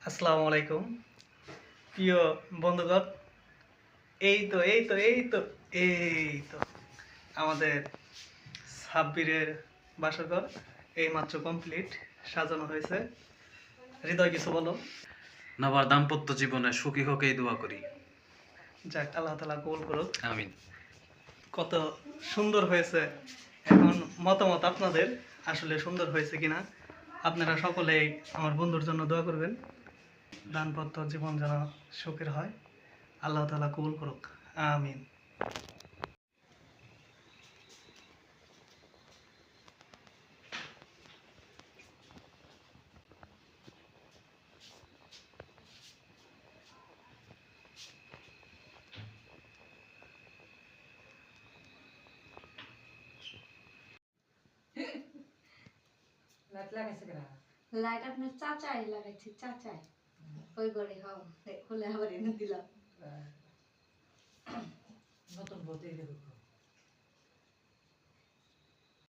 আসসালামু আলাইকুম প্রিয় বন্ধুগণ। এই তো আমাদের সাব্বিরের বাসরঘর এইমাত্র কমপ্লিট, সাজানো হয়েছে। হৃদয় কিছু বলো। নবার দাম্পত্য জীবনে সুখী হোক এই দোয়া করি। যাক, আল্লাহ তাআলা কবুল করুক। আমিন। কত সুন্দর হয়েছে। এখন মতামত আপনাদের, আসলে সুন্দর হয়েছে কিনা। আপনারা সকলেই আমার বন্ধুর জন্য দোয়া করবেন, দাম্পত্য জীবন যেন সুখের হয়। আল্লাহ তাআলা কবুল করুক, আমিন। লাইট আপনার চাচাই লাগাইছি, চাচাই ওই ঘরে হলে আবার এনে দিলাম। নতুন বলতে